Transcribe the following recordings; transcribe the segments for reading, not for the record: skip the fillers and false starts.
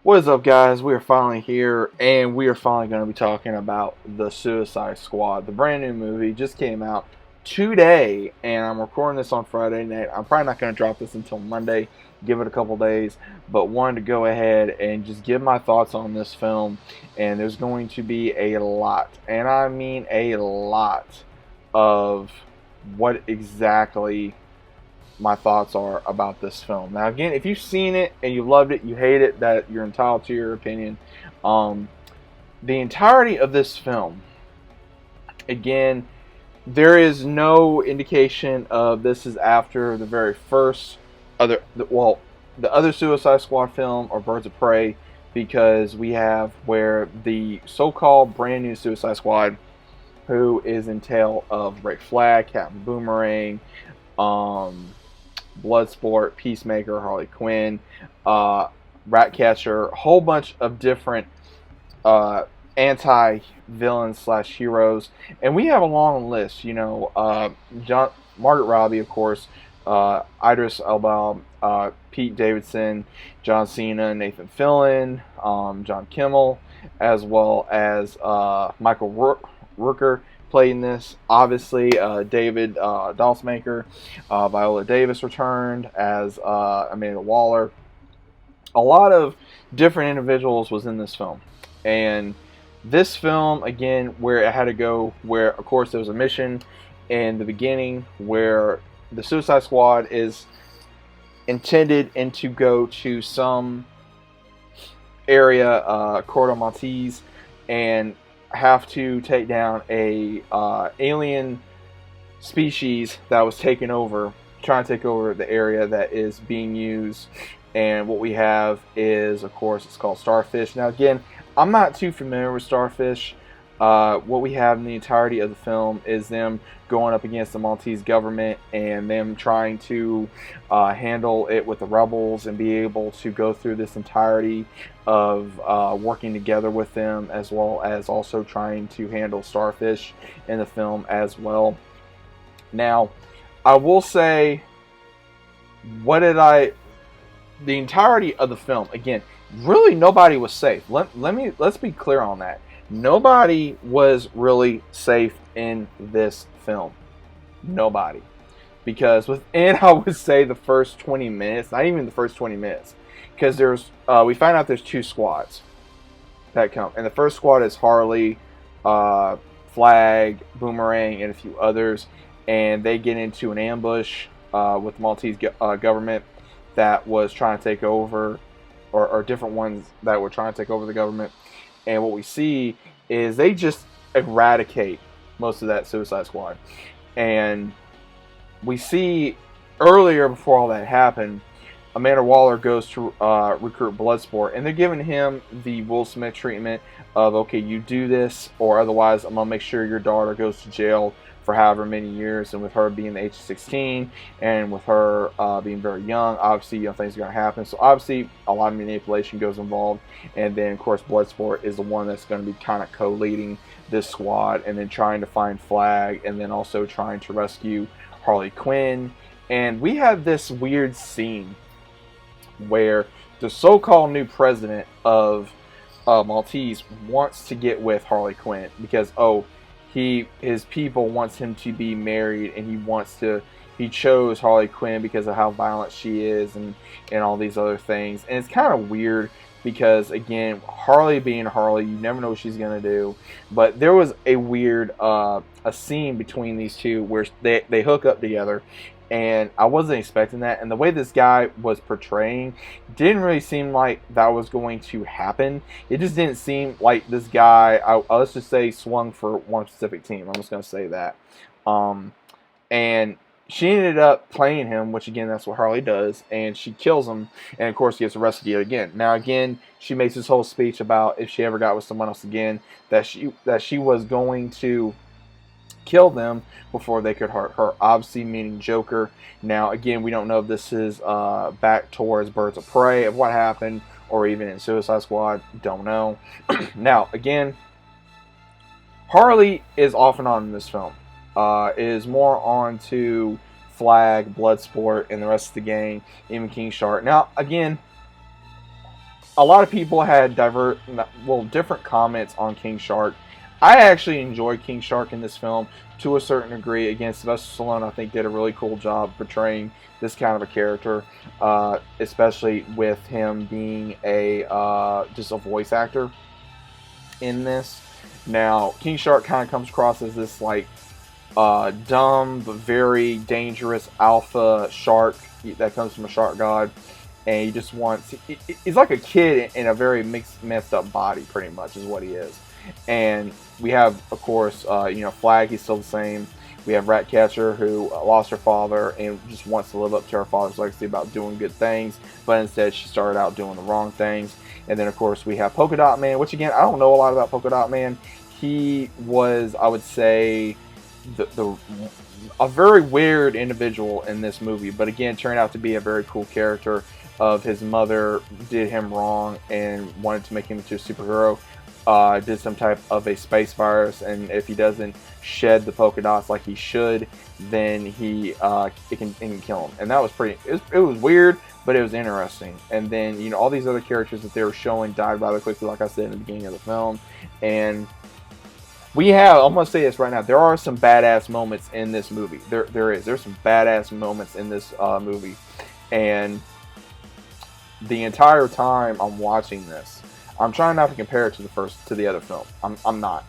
What is up, guys? We are finally here, and we are finally going to be talking about The Suicide Squad. The brand new movie just came out today, and I'm recording this on Friday night. I'm probably not going to drop this until Monday, give it a couple days, but wanted to go ahead and just give my thoughts on this film. And there's going to be a lot, and I mean a lot, of what exactly my thoughts are about this film. Now, again, if you've seen it and you loved it, you hate it, that you're entitled to your opinion. Um, the entirety of this film, again, there is no indication of this is after the very first the other Suicide Squad film or Birds of Prey, because we have where the so-called brand new Suicide Squad, who is in tail of Rick Flag, Captain Boomerang, um, Bloodsport, Peacemaker, Harley Quinn, Ratcatcher, a whole bunch of different uh, anti-villains slash heroes, and we have a long list. Margaret Robbie, of course, Idris Elba, Pete Davidson, John Cena, Nathan Fillion, John Kimmel, as well as Michael Rooker played in this. Obviously, David Dastmalchior, Viola Davis returned as Amanda Waller. A lot of different individuals was in this film, and this film, again, where it had to go, where of course there was a mission in the beginning where the Suicide Squad is intended and to go to some area, Cordo Maltese, and have to take down a alien species that was taking over, trying to take over the area that is being used. And what we have is, of course, it's called Starfish. Now, again, I'm not too familiar with Starfish. What we have in the entirety of the film is them going up against the Maltese government and them trying to handle it with the rebels and be able to go through this entirety of working together with them, as well as also trying to handle Starfish in the film as well. Now, I will say, the entirety of the film, again, really nobody was safe. Let's be clear on that. Nobody was really safe in this film. Nobody. Because within, I would say, the first 20 minutes, not even the first 20 minutes, because we find out there's two squads that come. And the first squad is Harley, Flag, Boomerang, and a few others. And they get into an ambush with the Maltese government that was trying to take over, or different ones that were trying to take over the government. And what we see is they just eradicate most of that Suicide Squad. And we see earlier, before all that happened, Amanda Waller goes to recruit Bloodsport, and they're giving him the Will Smith treatment of, okay, you do this, or otherwise I'm going to make sure your daughter goes to jail for however many years. And with her being the age of 16, and with her being very young, obviously, things are going to happen. So obviously, a lot of manipulation goes involved. And then, of course, Bloodsport is the one that's going to be kind of co-leading this squad, and then trying to find Flag, and then also trying to rescue Harley Quinn. And we have this weird scene where the so-called new president of Maltese wants to get with Harley Quinn because, his people wants him to be married, and he chose Harley Quinn because of how violent she is, and all these other things. And it's kind of weird because, again, Harley being Harley, you never know what she's going to do. But there was a weird a scene between these two where they hook up together, and I wasn't expecting that. And the way this guy was portraying didn't really seem like that was going to happen. It just didn't seem like this guy, let's just say, swung for one specific team. I'm just going to say that. And she ended up playing him, which, again, that's what Harley does, and she kills him, and of course gets arrested yet again. Now, again, she makes this whole speech about if she ever got with someone else again, that she was going to kill them before they could hurt her, obviously meaning Joker. Now, again, we don't know if this is back towards Birds of Prey, of what happened, or even in Suicide Squad. Don't know. Now, again, Harley is off and on in this film. Is more on to Flag, Bloodsport, and the rest of the gang, even King Shark. Now, again, a lot of people had different comments on King Shark. I actually enjoyed King Shark in this film to a certain degree. Again, Sylvester Stallone, I think, did a really cool job portraying this kind of a character, especially with him being a just a voice actor in this. Now, King Shark kind of comes across as this like dumb but very dangerous alpha shark that comes from a shark god, and he just wants. He's like a kid in a very messed up body, pretty much is what he is. And we have, of course, Flag. He's still the same. We have Ratcatcher, who lost her father and just wants to live up to her father's legacy about doing good things, but instead she started out doing the wrong things. And then, of course, we have Polka Dot Man, which, again, I don't know a lot about Polka Dot Man. He was, I would say, a very weird individual in this movie, but again, turned out to be a very cool character. Of his mother did him wrong and wanted to make him into a superhero. Did some type of a space virus, and if he doesn't shed the polka dots like he should, then it can kill him. And that was it was weird, but it was interesting. And then all these other characters that they were showing died rather quickly, like I said in the beginning of the film. And I'm gonna say this right now, there are some badass moments in this movie. There's some badass moments in this movie, and the entire time I'm watching this, I'm trying not to compare it to the other film. I'm not,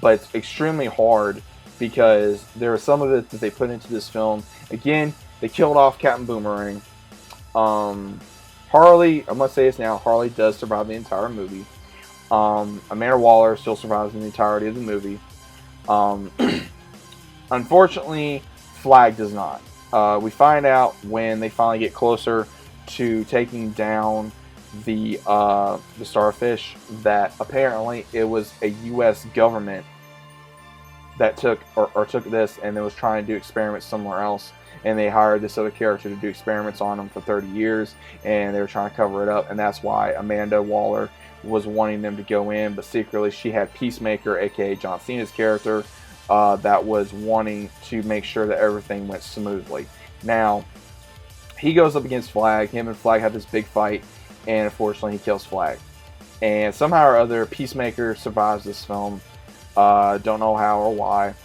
but it's extremely hard because there are some of it that they put into this film. Again, they killed off Captain Boomerang. Harley, I'm gonna say this now. Harley does survive the entire movie. Amanda Waller still survives in the entirety of the movie. Unfortunately, Flag does not. We find out when they finally get closer to taking down the starfish that apparently it was a U.S. government that took this and then was trying to do experiments somewhere else, and they hired this other character to do experiments on them for 30 years, and they were trying to cover it up, and that's why Amanda Waller was wanting them to go in, but secretly she had Peacemaker, aka John Cena's character, that was wanting to make sure that everything went smoothly. Now, he goes up against Flag. Him and Flag have this big fight, and unfortunately he kills Flag. And somehow or other, Peacemaker survives this film. Don't know how or why.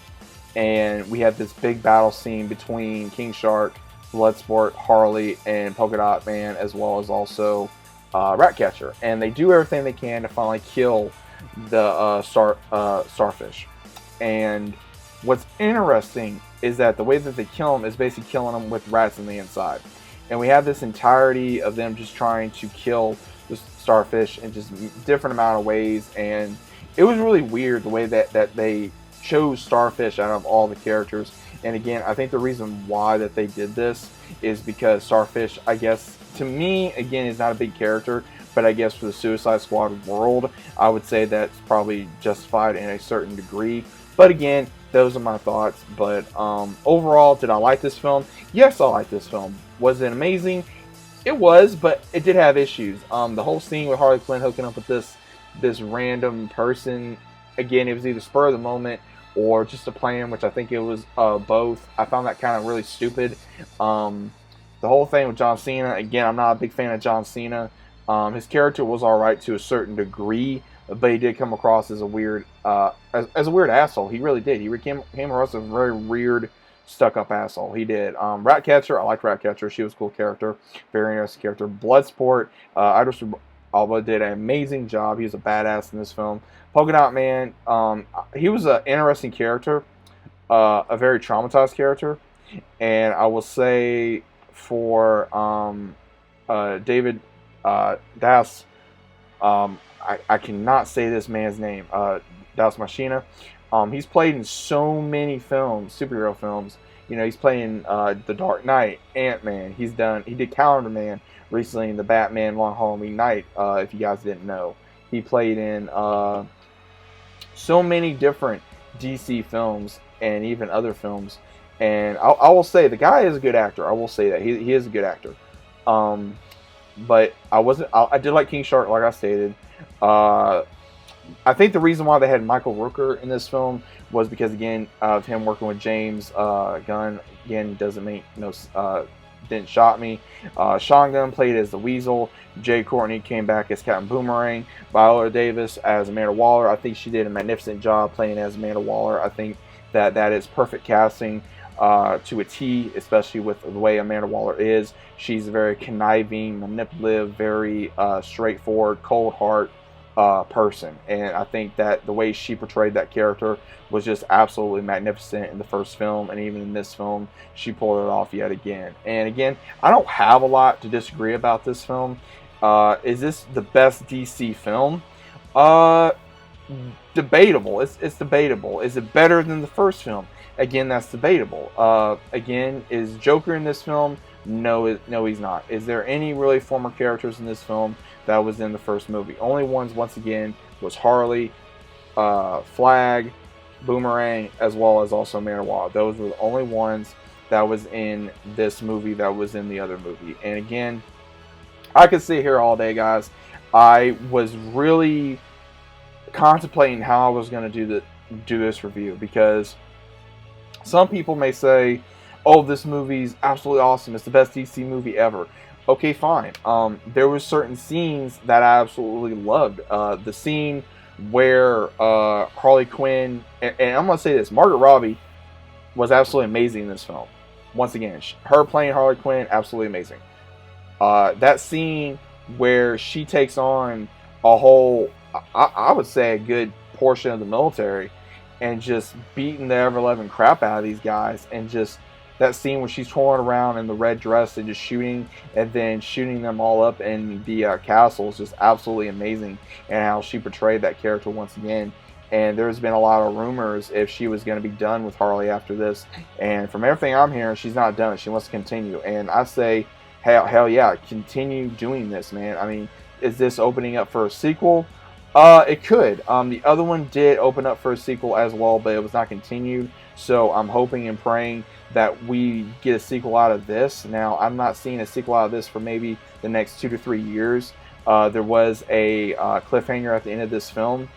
And we have this big battle scene between King Shark, Bloodsport, Harley, and Polka Dot Man, as well as also Ratcatcher. And they do everything they can to finally kill the starfish. And what's interesting is that the way that they kill them is basically killing them with rats in the inside. And we have this entirety of them just trying to kill the starfish in just different amount of ways. And it was really weird the way that they chose Starfish out of all the characters. And again, I think the reason why that they did this is because Starfish, I guess, to me, again, is not a big character, but I guess for the Suicide Squad world, I would say that's probably justified in a certain degree. But again, those are my thoughts. But overall, did I like this film? Yes, I like this film. Was it amazing? It was, but it did have issues. The whole scene with Harley Quinn hooking up with this random person, again, it was either spur of the moment or just a plan, which I think it was both. I found that kind of really stupid. The whole thing with John Cena, again, I'm not a big fan of John Cena. His character was alright to a certain degree, but he did come across as a weird as a weird asshole. He really did. He came across as a very weird, stuck-up asshole. He did. Ratcatcher, I liked Ratcatcher. She was a cool character. Very interesting character. Bloodsport, Idris Elba did an amazing job. He was a badass in this film. Polka Dot Man, he was an interesting character. A very traumatized character. And I will say for David Das, I cannot say this man's name. Das Machina. He's played in so many films, superhero films. He's playing The Dark Knight, Ant-Man. He did Calendar Man recently in the Batman Long Halloween Night, if you guys didn't know. He played in so many different DC films and even other films. And I will say, the guy is a good actor. I will say that. He is a good actor. But I did like King Shark, like I stated. I think the reason why they had Michael Rooker in this film was because, again, of him working with James Gunn. Again, doesn't make didn't shock me. Sean Gunn played as the Weasel. Jay Courtney came back as Captain Boomerang. Viola Davis as Amanda Waller. I think she did a magnificent job playing as Amanda Waller. I think that is perfect casting to a T, especially with the way Amanda Waller is. She's a very conniving, manipulative, very straightforward, cold heart person, and I think that the way she portrayed that character was just absolutely magnificent in the first film, and even in this film she pulled it off yet again. And again, I don't have a lot to disagree about this film. Is this the best DC film? Debatable. It's debatable. Is it better than the first film? Again, that's debatable. Again, is Joker in this film? No, he's not. Is there any really former characters in this film that was in the first movie? Only ones, once again, was Harley, Flag, Boomerang, as well as also Amanda Waller. Those were the only ones that was in this movie that was in the other movie. And again, I could sit here all day, guys. I was really contemplating how I was going to do this review, because some people may say, oh, this movie's absolutely awesome, it's the best DC movie ever. Okay, fine. There were certain scenes that I absolutely loved. The scene where Harley Quinn, and I'm going to say this, Margaret Robbie was absolutely amazing in this film. Once again, her playing Harley Quinn, absolutely amazing. That scene where she takes on a whole, I would say a good portion of the military, and just beating the ever-loving crap out of these guys, and just that scene where she's touring around in the red dress and just shooting, and then shooting them all up in the castle, is just absolutely amazing, and how she portrayed that character once again. And there's been a lot of rumors if she was going to be done with Harley after this, and from everything I'm hearing, she's not done. She wants to continue, and I say, hell yeah, continue doing this, man. I mean, is this opening up for a sequel? It could. The other one did open up for a sequel as well, but it was not continued. So I'm hoping and praying that we get a sequel out of this. Now, I'm not seeing a sequel out of this for maybe the next 2 to 3 years. There was a cliffhanger at the end of this film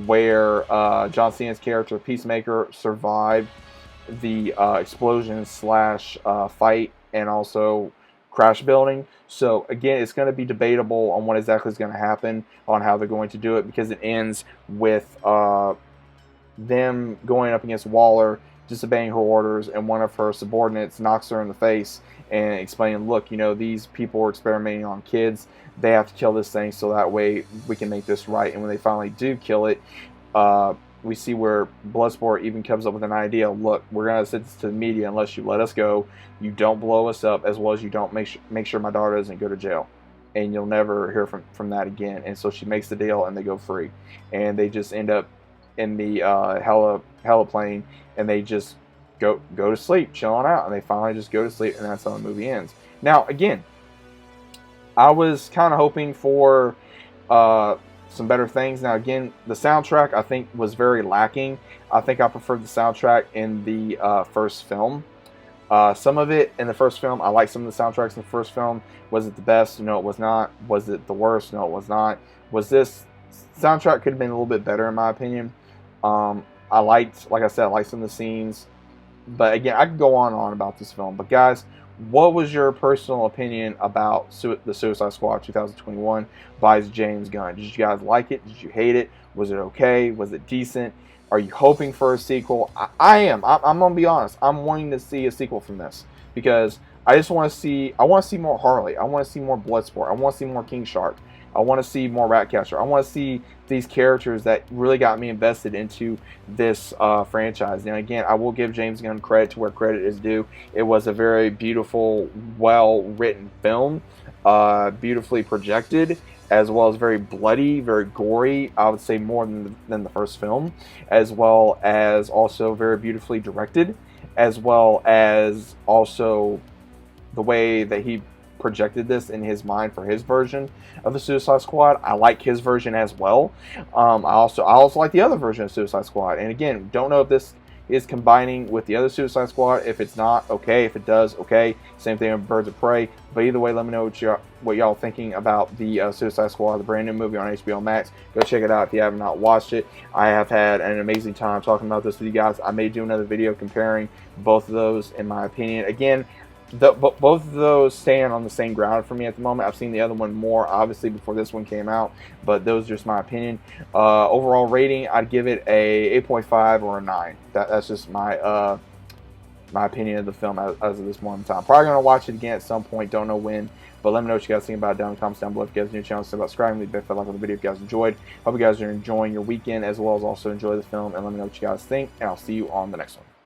where John Cena's character Peacemaker survived the explosion slash fight and also crash building. So again, it's going to be debatable on what exactly is going to happen, on how they're going to do it, because it ends with them going up against Waller, disobeying her orders, and one of her subordinates knocks her in the face and explaining, look, you know, these people are experimenting on kids, they have to kill this thing so that way we can make this right. And when they finally do kill it, we see where Bloodsport even comes up with an idea. Look, we're going to send this to the media unless you let us go. You don't blow us up, as well as you don't make sure my daughter doesn't go to jail. And you'll never hear from that again. And so she makes the deal, and they go free. And they just end up in the heliplane, and they just go to sleep, chilling out. And they finally just go to sleep, and that's how the movie ends. Now, again, I was kind of hoping for some better things. Now again, the soundtrack I think was very lacking. I think I preferred the soundtrack in the first film. Some of it in the first film, I liked some of the soundtracks in the first film. Was it the best? No, it was not. Was it the worst? No, it was not. Was this soundtrack could have been a little bit better in my opinion. I liked, like I said, I liked some of the scenes. But again, I could go on and on about this film. But guys, what was your personal opinion about the Suicide Squad 2021 by James Gunn? Did you guys like it? Did you hate it? Was it okay? Was it decent? Are you hoping for a sequel? I am. I'm going to be honest. I'm wanting to see a sequel from this, because I just want to see, I want to see more Harley. I want to see more Bloodsport. I want to see more King Shark. I want to see more Ratcatcher. I want to see these characters that really got me invested into this franchise. Now, again, I will give James Gunn credit to where credit is due. It was a very beautiful, well-written film, beautifully projected, as well as very bloody, very gory. I would say more than the first film, as well as also very beautifully directed, as well as also the way that he projected this in his mind for his version of the Suicide Squad. I like his version as well. I also like the other version of Suicide Squad. And again, don't know if this is combining with the other Suicide Squad. If it's not, okay. If it does, okay. Same thing with Birds of Prey. But either way, let me know what y'all thinking about the Suicide Squad, the brand new movie on HBO Max. Go check it out if you have not watched it. I have had an amazing time talking about this with you guys. I may do another video comparing both of those in my opinion. Again, both of those stand on the same ground for me at the moment. I've seen the other one more, obviously, before this one came out, but those are just my opinion. Overall rating, I'd give it a 8.5 or a 9. That's just my opinion of the film as of this moment in time. Probably going to watch it again at some point. Don't know when. But let me know what you guys think about it down in the comments down below. If you guys are new to the channel, so about subscribing, leave a big like on the video if you guys enjoyed. Hope you guys are enjoying your weekend as well as also enjoy the film. And let me know what you guys think. And I'll see you on the next one.